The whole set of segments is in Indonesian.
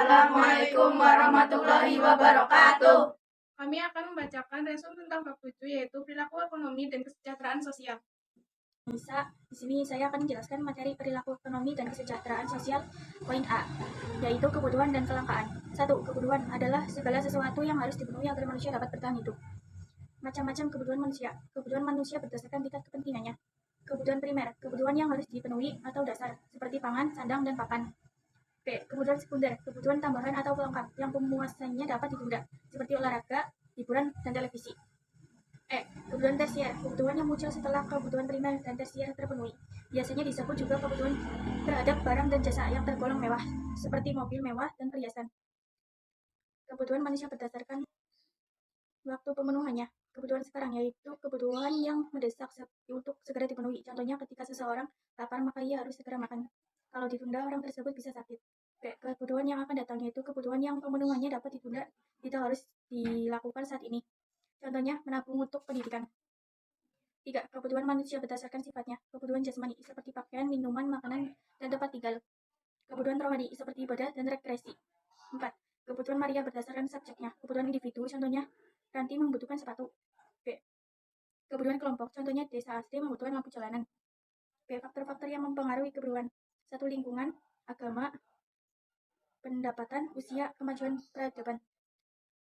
Assalamualaikum warahmatullahi wabarakatuh. Kami akan membacakan resume tentang bab 7, yaitu perilaku ekonomi dan kesejahteraan sosial. Di sini saya akan menjelaskan materi perilaku ekonomi dan kesejahteraan sosial. Poin A, yaitu kebutuhan dan kelangkaan. 1. Kebutuhan adalah segala sesuatu yang harus dipenuhi agar manusia dapat bertahan hidup. Macam-macam kebutuhan manusia. Kebutuhan manusia berdasarkan tingkat kepentingannya. Kebutuhan primer, kebutuhan yang harus dipenuhi atau dasar, seperti pangan, sandang, dan papan. B. Kebutuhan sekunder, kebutuhan tambahan atau pelengkap yang pemuasannya dapat ditunda, seperti olahraga, hiburan, dan televisi. E. Kebutuhan tersier, kebutuhan yang muncul setelah kebutuhan primer dan tersier terpenuhi. Biasanya disebut juga kebutuhan terhadap barang dan jasa yang tergolong mewah, seperti mobil mewah dan perhiasan. Kebutuhan manusia berdasarkan waktu pemenuhannya. Kebutuhan sekarang yaitu kebutuhan yang mendesak untuk segera dipenuhi. Contohnya ketika seseorang lapar maka ia harus segera makan. Kalau ditunda, orang tersebut bisa sakit. B. Kebutuhan yang akan datang yaitu kebutuhan yang pemenuhannya dapat ditunda, tidak harus dilakukan saat ini. Contohnya menabung untuk pendidikan. 3. Kebutuhan manusia berdasarkan sifatnya. Kebutuhan jasmani seperti pakaian, minuman, makanan, dan tempat tinggal. Kebutuhan rohani seperti ibadah dan rekreasi. 4. Kebutuhan Maria berdasarkan subjeknya. Kebutuhan individu, contohnya Ranti membutuhkan sepatu. B. Kebutuhan kelompok, contohnya desa asli membutuhkan lampu jalanan. B. Faktor-faktor yang mempengaruhi kebutuhan. 1. Lingkungan, agama, pendapatan, usia, kemajuan peradaban.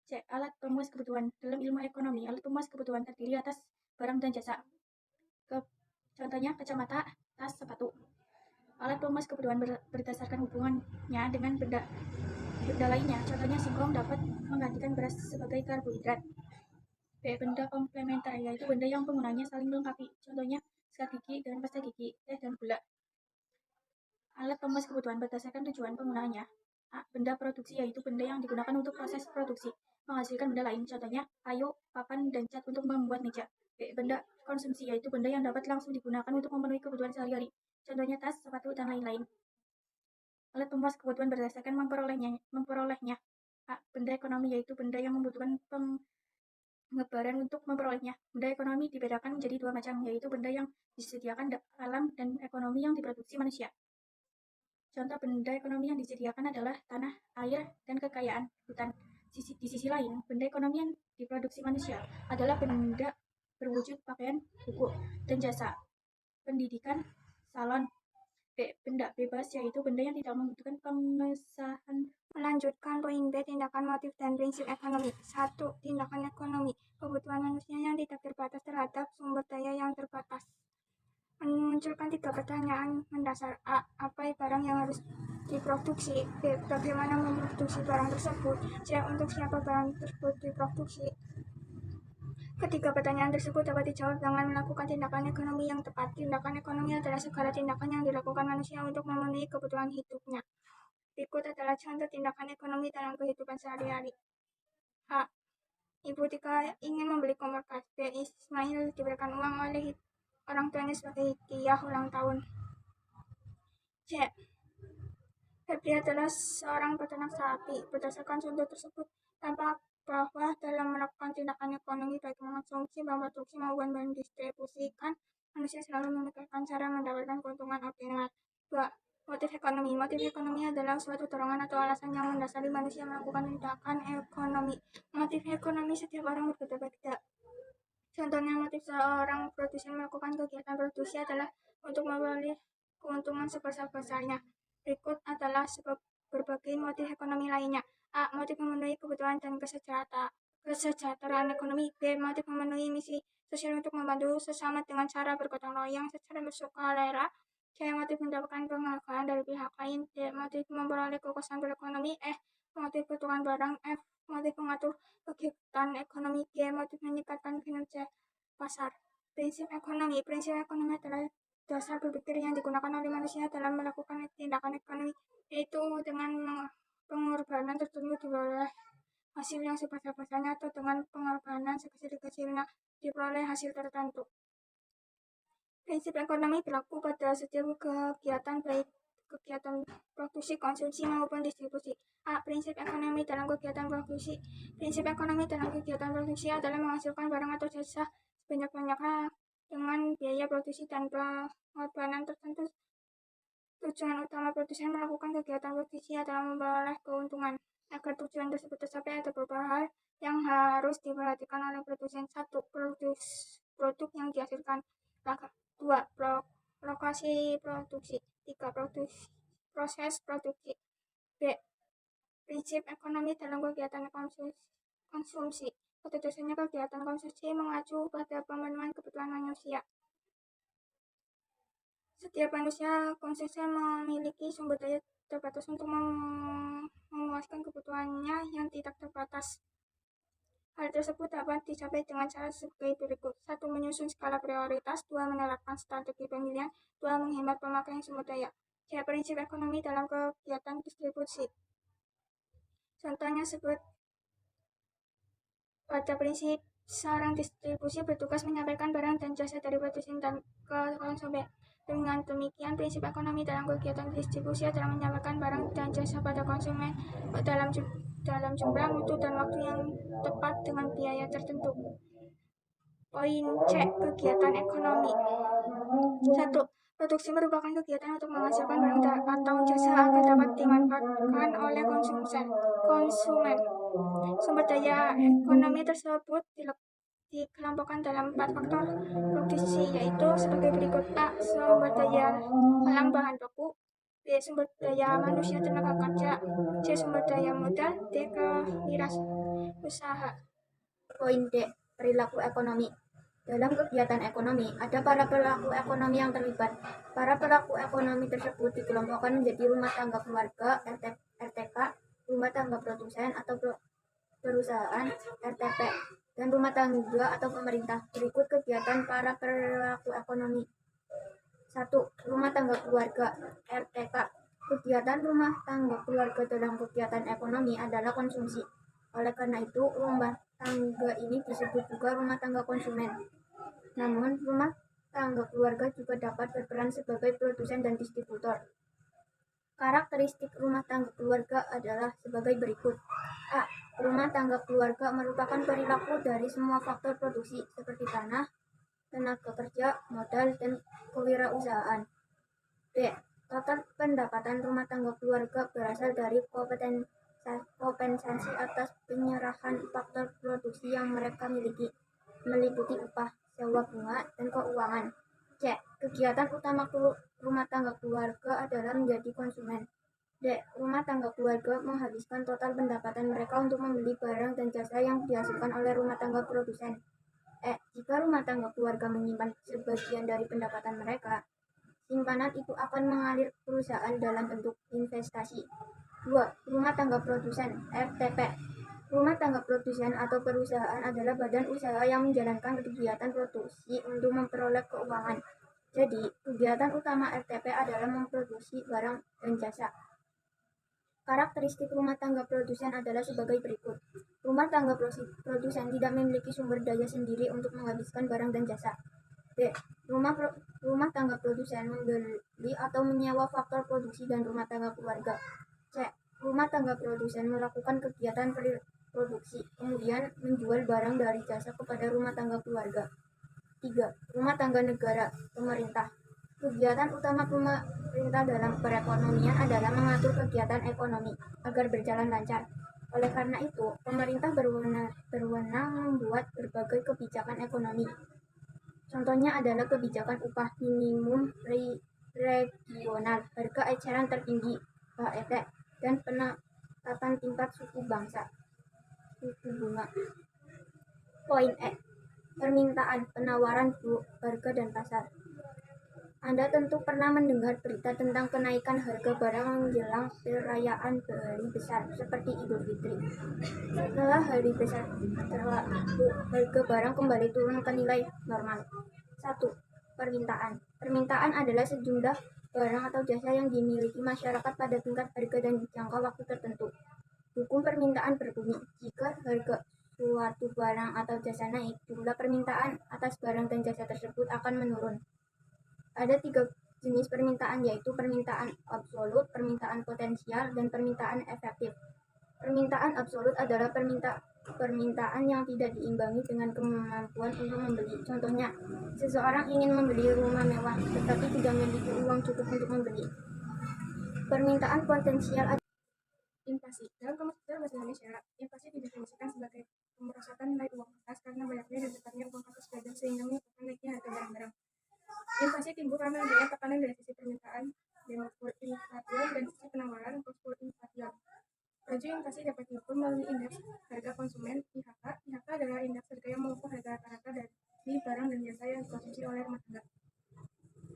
C. Alat pemuas kebutuhan. Dalam ilmu ekonomi, alat pemuas kebutuhan terdiri atas barang dan jasa. Contohnya kacamata, tas, sepatu. Alat pemuas kebutuhan berdasarkan hubungannya dengan benda lainnya. Contohnya singkong dapat menggantikan beras sebagai karbohidrat. B. Benda komplementer, yaitu benda yang penggunanya saling melengkapi. Contohnya sikat gigi dan pasta gigi, teh dan gula. Alat pemuas kebutuhan berdasarkan tujuan penggunaannya. A. Benda produksi, yaitu benda yang digunakan untuk proses produksi, menghasilkan benda lain. Contohnya kayu, papan, dan cat untuk membuat meja. B. Benda konsumsi, yaitu benda yang dapat langsung digunakan untuk memenuhi kebutuhan sehari-hari. Contohnya tas, sepatu, dan lain-lain. Alat pemuas kebutuhan berdasarkan memperolehnya. A. Benda ekonomi, yaitu benda yang membutuhkan pengebaran untuk memperolehnya. Benda ekonomi dibedakan menjadi dua macam, yaitu benda yang disediakan alam dan ekonomi yang diproduksi manusia. Contoh benda ekonomi yang disediakan adalah tanah, air, dan kekayaan hutan. Di sisi lain, benda ekonomi yang diproduksi manusia adalah benda berwujud pakaian, buku, dan jasa, pendidikan, salon. B. Benda bebas, yaitu benda yang tidak membutuhkan pengesahan. Melanjutkan poin B, tindakan, motif, dan prinsip ekonomi. 1. Tindakan ekonomi, kebutuhan manusia yang tidak terbatas terhadap sumber daya yang terbatas. Memunculkan 3 pertanyaan mendasar. A. Apa barang yang harus diproduksi? B. Bagaimana memproduksi barang tersebut? C. Untuk siapa barang tersebut diproduksi? Ketiga pertanyaan tersebut dapat dijawab dengan melakukan tindakan ekonomi yang tepat. Tindakan ekonomi adalah segala tindakan yang dilakukan manusia untuk memenuhi kebutuhan hidupnya. Berikut adalah contoh tindakan ekonomi dalam kehidupan sehari-hari. A. Ibu Tika ingin membeli kompor gas. B. Ismail diberikan uang oleh orang tuanya sebagai hadiah ulang tahun. C. Febri adalah seorang peternak sapi. Berdasarkan contoh tersebut, tampak bahwa dalam melakukan tindakan ekonomi baik mengonsumsi, memproduksi maupun mendistribusikan, manusia selalu memikirkan cara mendapatkan keuntungan optimal. 2. Motif ekonomi. Motif ekonomi adalah suatu dorongan atau alasan yang mendasari manusia melakukan tindakan ekonomi. Motif ekonomi setiap orang berbeda-beda. Contohnya, motif seorang produsen melakukan kegiatan produksi adalah untuk memperoleh keuntungan sebesar-besarnya. Berikut adalah berbagai motif ekonomi lainnya. A. Motif memenuhi kebutuhan dan kesejahteraan ekonomi. B. Motif memenuhi misi sosial untuk membantu sesama dengan cara bergotong royong secara bersukarela. C. Motif mendapatkan penghargaan dari pihak lain. D. Motif memperoleh kekuasaan berekonomi. E. Motif kebutuhan barang. F. Motif mengatur kegiatan ekonomi. G. Motif meningkatkan kinerja pasar. Prinsip ekonomi. Prinsip ekonomi adalah dasar berpikir yang digunakan oleh manusia dalam melakukan tindakan ekonomi, yaitu dengan pengorbanan tertentu diperoleh hasil yang sebesar-besarnya atau dengan pengorbanan sekecil-kecilnya diperoleh hasil tertentu. Prinsip ekonomi berlaku pada setiap kegiatan, baik kegiatan produksi, konsumsi, maupun distribusi. A. Prinsip ekonomi dalam kegiatan produksi. Prinsip ekonomi dalam kegiatan produksi adalah menghasilkan barang atau jasa sebanyak-banyaknya dengan biaya produksi dan pengorbanan tertentu Tujuan utama produsen melakukan kegiatan produksi adalah memperoleh keuntungan. Agar tujuan tersebut tercapai, ada beberapa hal yang harus diperhatikan oleh produsen. 1. Produk yang dihasilkan. 2. Lokasi produksi. 3. Proses produksi. B. Prinsip ekonomi dalam kegiatan konsumsi. Pada dasarnya kegiatan konsumsi mengacu pada pemenuhan kebutuhan manusia. Setiap manusia konsisten memiliki sumber daya terbatas untuk memuaskan kebutuhannya yang tidak terbatas. Hal tersebut dapat dicapai dengan cara sebagai berikut. 1. Menyusun skala prioritas. 2. Menerapkan strategi pemilihan. 2. Menghemat pemakaian sumber daya. C. Prinsip ekonomi dalam kegiatan distribusi. Contohnya pada prinsip seorang distribusi bertugas menyampaikan barang dan jasa dari produsen dan ke konsumen. Dengan demikian, prinsip ekonomi dalam kegiatan distribusi adalah menyampaikan barang dan jasa pada konsumen dalam jumlah, mutu, dan waktu yang tepat dengan biaya tertentu. Poin C. Kegiatan ekonomi. 1. Produksi merupakan kegiatan untuk menghasilkan barang atau jasa agar dapat dimanfaatkan oleh konsumen. Sumber daya ekonomi tersebut dikelompokkan dalam 4 faktor produksi, yaitu sebagai berikut. A. Sumber daya alam bahan baku. B. Sumber daya manusia tenaga kerja. C. Sumber daya modal. D. Kewirausahaan. Poin D. Perilaku ekonomi. Dalam kegiatan ekonomi, ada para pelaku ekonomi yang terlibat. Para pelaku ekonomi tersebut dikelompokkan menjadi rumah tangga keluarga, RTK, rumah tangga produsen atau perusahaan, RTP, dan rumah tangga atau pemerintah. Berikut kegiatan para pelaku ekonomi. 1. Rumah tangga keluarga, RTK. Kegiatan rumah tangga keluarga dalam kegiatan ekonomi adalah konsumsi. Oleh karena itu, rumah tangga ini disebut juga rumah tangga konsumen. Namun, rumah tangga keluarga juga dapat berperan sebagai produsen dan distributor. Karakteristik rumah tangga keluarga adalah sebagai berikut. A. Rumah tangga keluarga merupakan perilaku dari semua faktor produksi seperti tanah, tenaga kerja, modal, dan kewirausahaan. B. Total pendapatan rumah tangga keluarga berasal dari kompensasi atas penyerahan faktor produksi yang mereka miliki, meliputi upah, sewa bunga, dan keuangan. C. Kegiatan utama rumah tangga keluarga adalah menjadi konsumen. D. Rumah tangga keluarga menghabiskan total pendapatan mereka untuk membeli barang dan jasa yang dihasilkan oleh rumah tangga produsen. E. Jika rumah tangga keluarga menyimpan sebagian dari pendapatan mereka, simpanan itu akan mengalir perusahaan dalam bentuk investasi. 2. Rumah tangga produsen, RTP. Rumah tangga produsen atau perusahaan adalah badan usaha yang menjalankan kegiatan produksi untuk memperoleh keuangan. Jadi, kegiatan utama RTP adalah memproduksi barang dan jasa. Karakteristik rumah tangga produsen adalah sebagai berikut. Rumah tangga produsen tidak memiliki sumber daya sendiri untuk menghabiskan barang dan jasa. B. Rumah tangga produsen membeli atau menyewa faktor produksi dan rumah tangga keluarga. C. Rumah tangga produsen melakukan kegiatan produksi, kemudian menjual barang dari jasa kepada rumah tangga keluarga. 3. Rumah tangga negara, pemerintah. Kegiatan utama pemerintah dalam perekonomian adalah mengatur kegiatan ekonomi agar berjalan lancar. Oleh karena itu, pemerintah berwenang membuat berbagai kebijakan ekonomi. Contohnya adalah kebijakan upah minimum regional, harga eceran tertinggi (HET), dan penetapan tingkat suku bunga. Poin E. Permintaan, penawaran, harga, dan pasar. Anda tentu pernah mendengar berita tentang kenaikan harga barang menjelang perayaan hari besar seperti Idul Fitri. Setelah hari besar berlalu, harga barang kembali turun ke nilai normal. 1. Permintaan. Permintaan adalah sejumlah barang atau jasa yang dimiliki masyarakat pada tingkat harga dan jangka waktu tertentu. Hukum permintaan berbunyi, jika harga suatu barang atau jasa naik, jumlah permintaan atas barang dan jasa tersebut akan menurun. Ada 3 jenis permintaan, yaitu permintaan absolut, permintaan potensial, dan permintaan efektif. Permintaan absolut adalah permintaan yang tidak diimbangi dengan kemampuan untuk membeli. Contohnya, seseorang ingin membeli rumah mewah, tetapi tidak memiliki uang cukup untuk membeli. Permintaan potensial Inflasi. Dalam Kamus Besar Bahasa Indonesia, inflasi didefinisikan sebagai kemerosotan nilai uang kertas karena banyaknya dan besarnya uang kertas pedagang sehingga menyebabkan naiknya harga barang-barang. Inflasi timbul karena adanya tekanan dari sisi permintaan, demand for inflation, dan sisi penawaran, cost for inflation. Laju inflasi dapat diukur melalui indeks harga konsumen (IHK). IHK adalah indeks harga yang mengukur harga rata-rata dari barang dan jasa yang dikonsumsi oleh rumah tangga.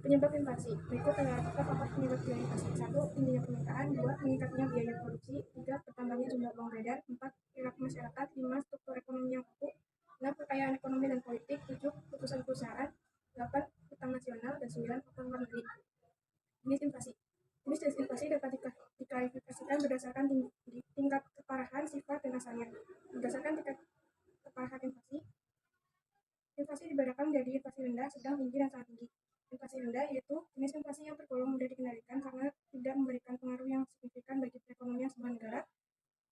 Penyebab inflasi. Berikut adalah faktor penyebab biaya inflasi. 1. Tingginya permintaan. 2. Meningkatnya biaya produksi. 3. Bertambahnya jumlah uang beredar. 4. Perilaku masyarakat. 5. Struktur ekonomi yang kaku. 6. Kekayaan ekonomi dan politik. 7. Putusan perusahaan. 8. Utang nasional. Dan 9. Faktor luar negeri. Jenis inflasi. Jenis inflasi dapat diklasifikasikan berdasarkan tingkat keparahan, sifat, dan asalnya. Berdasarkan tingkat keparahan inflasi, inflasi dibedakan menjadi inflasi rendah, sedang, tinggi, dan sangat tinggi. Inflasi rendah yaitu jenis inflasi yang tergolong mudah dikendalikan karena tidak memberikan pengaruh yang signifikan bagi perekonomian sebuah negara.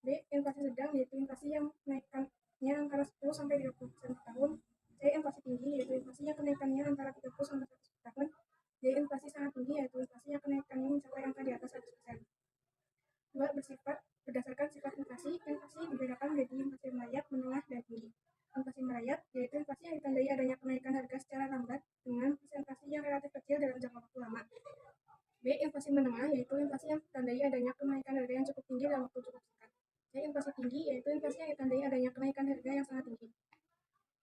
B. Inflasi sedang yaitu inflasi yang kenaikannya antara 10 sampai 30% per tahun. C. Inflasi tinggi yaitu inflasi yang kenaikannya antara 30 sampai 100% per tahun. D. Inflasi sangat tinggi yaitu inflasi yang kenaikannya mencapai angka di atas 100%. 2. Bersifat berdasarkan sifat inflasi. Inflasi dibedakan menjadi inflasi merayap, menengah, dan tinggi. Inflasi merayap yaitu inflasi yang ditandai adanya kenaikan harga secara lambat dengan presentasi yang relatif kecil dalam jangka waktu lama. B. Inflasi menengah yaitu inflasi yang ditandai adanya kenaikan harga yang cukup tinggi dalam waktu cukup singkat. C. Inflasi tinggi yaitu inflasi yang ditandai adanya kenaikan harga yang sangat tinggi.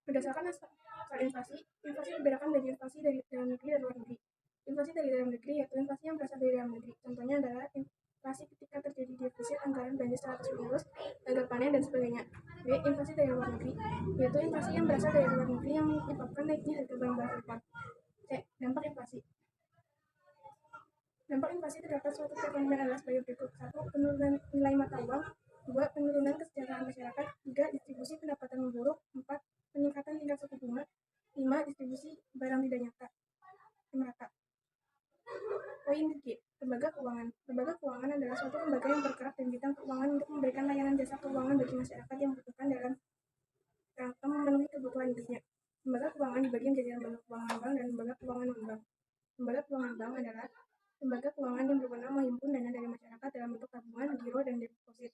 Berdasarkan asal inflasi, inflasi dibedakan menjadi inflasi dari dalam negeri dan luar negeri. Inflasi dari dalam negeri yaitu inflasi yang berasal dari dalam negeri. Contohnya adalah inflasi ketika terjadi defisit anggaran belanja secara terus-menerus, gagal panen, dan sebagainya. B. Inflasi dari luar negeri yaitu inflasi yang berasal dari luar negeri yang menyebabkan naiknya harga barang-barang impor. C. Dampak inflasi. Dampak inflasi terhadap suatu perekonomian adalah sebagai berikut. 1. Penurunan nilai mata uang. 2. Penurunan kesejahteraan masyarakat. 3. Distribusi pendapatan memburuk. 4. Peningkatan tingkat suku bunga. 5. Distribusi barang tidak merata. Poin G. Lembaga keuangan. Lembaga keuangan adalah suatu lembaga yang bergerak di bidang keuangan untuk memberikan layanan jasa keuangan bagi masyarakat yang membutuhkan dalam rangka memenuhi kebutuhan hidupnya. Lembaga keuangan dibagi menjadi lembaga keuangan bank dan lembaga keuangan non-bank. Lembaga keuangan bank adalah lembaga keuangan yang berwenang menghimpun dana dari masyarakat dalam bentuk tabungan, giro, dan deposit,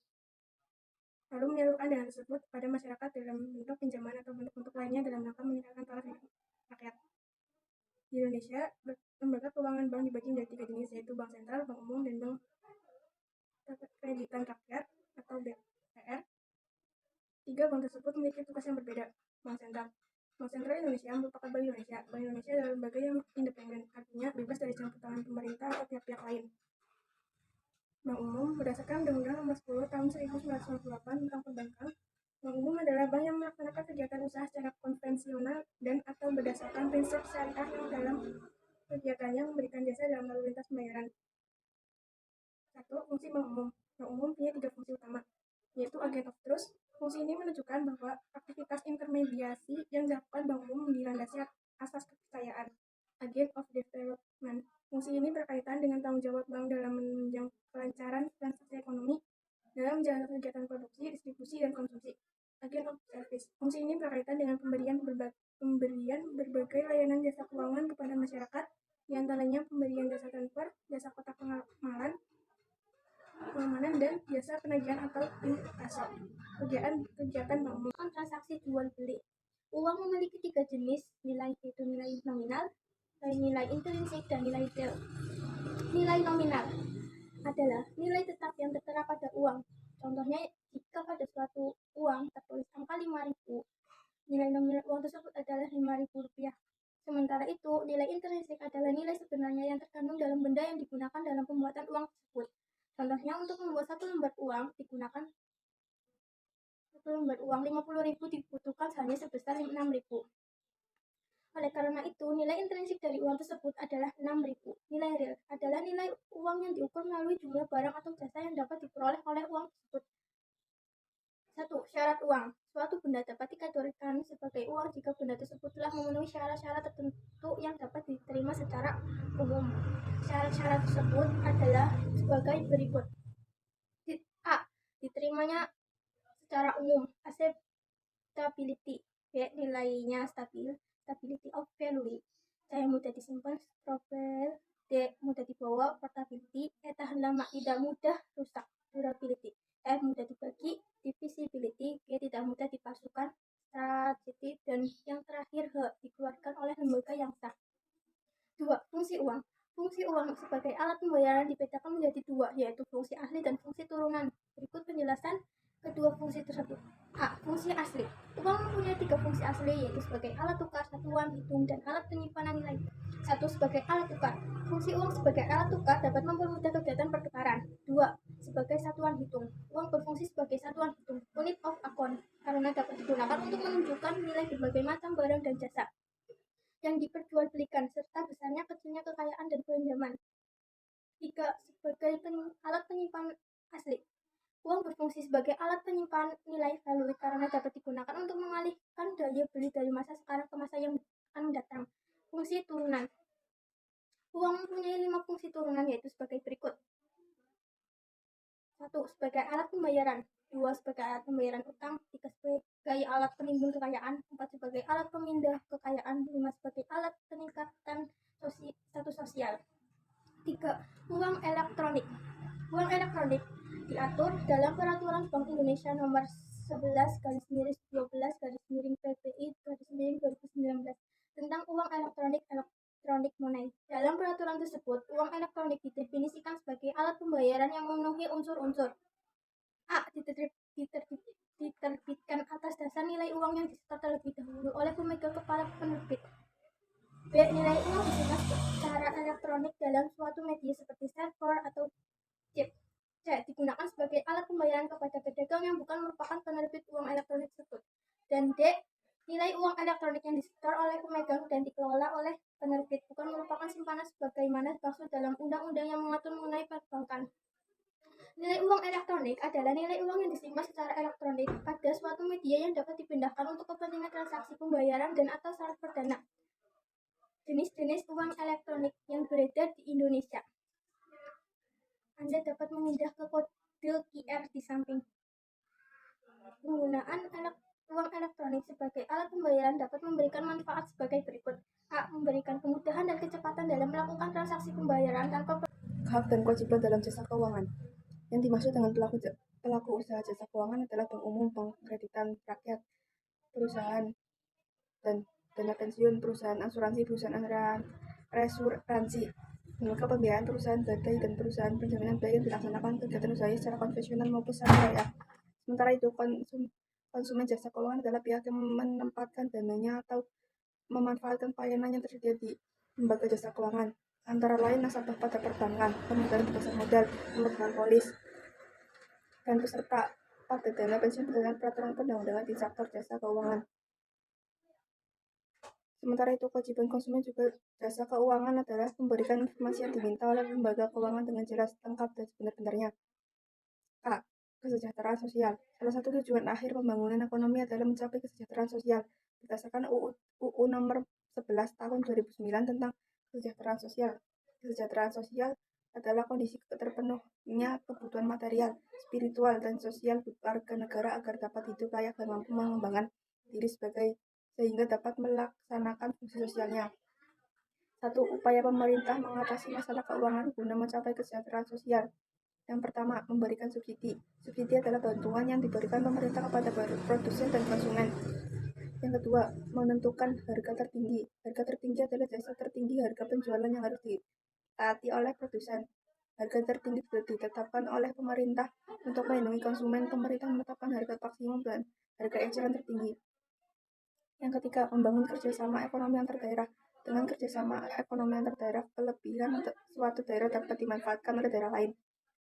lalu menyalurkan dana tersebut kepada masyarakat dalam bentuk pinjaman atau bentuk-bentuk lainnya dalam rangka meningkatkan taraf hidup rakyat. Di Indonesia, lembaga keuangan bank dibagi menjadi 3 jenis, yaitu bank sentral, bank umum, dan bank kreditan rakyat atau BKR. 3 bank tersebut memiliki tugas yang berbeda. Bank sentral. Bank Sentral Indonesia merupakan Bank Indonesia. Bank Indonesia adalah lembaga yang independen, artinya bebas dari campur tangan pemerintah atau pihak-pihak lain. Bank umum berdasarkan Undang-Undang Nomor 10 Tahun 1998 tentang Perbankan. Bank umum adalah bank yang melaksanakan kegiatan usaha secara konvensional dan atau berdasarkan prinsip syariah yang dalam kegiatannya memberikan jasa dalam lalu lintas pembayaran. 1. Fungsi bank umum. Bank umum punya 3 fungsi utama, yaitu agent of trust. Fungsi ini menunjukkan bahwa aktivitas intermediasi yang dilakukan bank umum dilandasi asas kepercayaan. Agent of development. Fungsi ini berkaitan dengan tanggung jawab bank dalam menunjang kelancaran transaksi ekonomi dalam menjalankan kegiatan produksi, distribusi, dan konsumsi. Agent of service. Fungsi ini berkaitan dengan pemberian berbagai layanan jasa keuangan kepada masyarakat, di antaranya pemberian jasa transfer, jasa kotak pengamanan, dan jasa penagihan atau inkasso. Kegiatan bank umum. transaksi jual beli. Uang memiliki 3 jenis nilai, yaitu nilai nominal, nilai intrinsik, dan nilai real. Nilai nominal adalah nilai tetap yang tertera pada uang. Contohnya, jika pada suatu uang tertulis angka 5.000, nilai nominal uang tersebut adalah Rp5.000. Sementara itu, nilai intrinsik adalah nilai sebenarnya yang terkandung dalam benda yang digunakan dalam pembuatan uang tersebut. Contohnya, untuk membuat satu lembar uang digunakan 50.000 dibutuhkan hanya sebesar 6.000. Oleh karena itu, nilai intrinsik dari uang tersebut adalah 6.000. Nilai real adalah nilai uang yang diukur melalui jumlah barang atau jasa yang dapat diperoleh oleh uang tersebut. 1. Syarat uang. Suatu benda dapat dikategorikan sebagai uang jika benda tersebut telah memenuhi syarat-syarat tertentu yang dapat diterima secara umum. Syarat-syarat tersebut adalah sebagai berikut. A. Diterimanya secara umum. Acceptability. B. Nilainya stabil. Stability of value. Saya mudah disimpan. D. Mudah dibawa, portability. E. Tahan lama, tidak mudah rusak, durability. F. Mudah dibagi, divisibility. G. Tidak mudah dipalsukan, stability. Dan yang terakhir H. Dikeluarkan oleh lembaga yang sah. 2. Fungsi uang. Fungsi uang sebagai alat pembayaran dibedakan menjadi dua, yaitu fungsi asli dan fungsi turunan. Berikut penjelasan kedua fungsi tersebut. A. Fungsi asli. Uang mempunyai 3 fungsi asli, yaitu sebagai alat tukar, satuan hitung, dan alat penyimpanan nilai. 1. Sebagai alat tukar. Fungsi uang sebagai alat tukar dapat mempermudah kegiatan pertukaran. 2. Sebagai satuan hitung. Uang berfungsi sebagai satuan hitung, unit of account, karena dapat digunakan untuk menunjukkan nilai berbagai macam barang dan jasa yang diperjualbelikan, serta besarnya kecilnya kekayaan dan pinjaman. 3. Sebagai alat penyimpan asli. Uang berfungsi sebagai alat penyimpan nilai value karena dapat digunakan untuk mengalihkan daya beli dari masa sekarang ke masa yang akan mendatang. Fungsi turunan. Uang mempunyai 5 fungsi turunan, yaitu sebagai berikut. 1. Sebagai alat pembayaran. 2. Sebagai alat pembayaran utang. 3. Sebagai alat penimbun kekayaan. 4. Sebagai alat pemindah kekayaan. 5. Sebagai alat peningkatan status sosial. 3. Uang elektronik. Uang elektronik diatur dalam Peraturan Bank Indonesia Nomor 11/12/PPI/2019 tentang uang elektronik money. Dalam peraturan tersebut, uang elektronik didefinisikan sebagai alat pembayaran yang memenuhi unsur-unsur. A. Diterbitkan atas dasar nilai uang yang disetor terlebih dahulu oleh pemegang kepala penerbit. B. Nilai uang disimpan secara elektronik dalam suatu media seperti server atau chip. C. Digunakan sebagai alat pembayaran kepada pedagang yang bukan merupakan penerbit uang elektronik tersebut. Dan D. Nilai uang elektronik yang disetor oleh pemegang dan dikelola oleh penerbit bukan merupakan simpanan sebagaimana dimaksud dalam undang-undang yang mengatur mengenai perbankan. Nilai uang elektronik adalah nilai uang yang disimpan secara elektronik pada suatu media yang dapat dipindahkan untuk kepentingan transaksi pembayaran dan atau syarat perdana. Jenis-jenis uang elektronik yang beredar di Indonesia. Anda dapat memindah ke kode QR di samping. Penggunaan uang elektronik sebagai alat pembayaran dapat memberikan manfaat sebagai berikut. A. Memberikan kemudahan dan kecepatan dalam melakukan transaksi pembayaran tanpa Hak dan kewajiban dalam jasa keuangan. Yang dimaksud dengan pelaku usaha jasa keuangan adalah bank umum, bank kreditan rakyat, perusahaan dan dana pensiun, perusahaan asuransi, perusahaan reasuransi, lembaga pembiayaan, perusahaan badai, dan perusahaan penjaminan baik yang dilaksanakan kegiatan usaha secara konvensional maupun syariah. Sementara itu, konsumen jasa keuangan adalah pihak yang menempatkan dananya atau memanfaatkan pelayanan yang tersedia di lembaga jasa keuangan, antara lain nasabah pada perbankan, pemegang pasar modal, pemegang polis, dan peserta pada dana pensiun berdasarkan peraturan perundang-undangan di sektor jasa keuangan. Sementara itu, kewajiban konsumen juga jasa keuangan adalah memberikan informasi yang diminta oleh lembaga keuangan dengan jelas, lengkap, dan sebenar-benarnya. A. Kesejahteraan sosial. Salah satu tujuan akhir pembangunan ekonomi adalah mencapai kesejahteraan sosial. Berdasarkan UU Nomor 11 Tahun 2009 tentang kesejahteraan sosial. Kesejahteraan sosial adalah kondisi terpenuhnya kebutuhan material, spiritual, dan sosial warga negara agar dapat hidup layak dan mampu mengembangkan diri sehingga dapat melaksanakan fungsi sosialnya. 1. Upaya pemerintah mengatasi masalah keuangan guna mencapai kesejahteraan sosial. Yang pertama, memberikan subsidi. Subsidi adalah bantuan yang diberikan pemerintah kepada produsen dan konsumen. Yang kedua, menentukan harga tertinggi. Harga tertinggi adalah jasa tertinggi harga penjualan yang harus ditaati oleh produsen. Harga tertinggi ditetapkan oleh pemerintah untuk melindungi konsumen. Pemerintah menetapkan harga maksimum dan harga eceran tertinggi. Yang ketiga, membangun kerjasama ekonomi antar daerah. Dengan kerjasama ekonomi antar daerah, kelebihan suatu daerah dapat dimanfaatkan oleh daerah lain.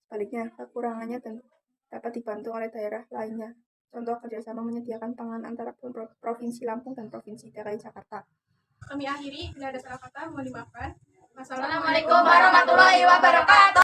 Sebaliknya, kekurangannya dan dapat dibantu oleh daerah lainnya. Contoh kerjasama menyediakan pangan antara Provinsi Lampung dan Provinsi DKI Jakarta. Kami akhiri, bila ada salah kata mohon dimaafkan. Assalamualaikum warahmatullahi wabarakatuh.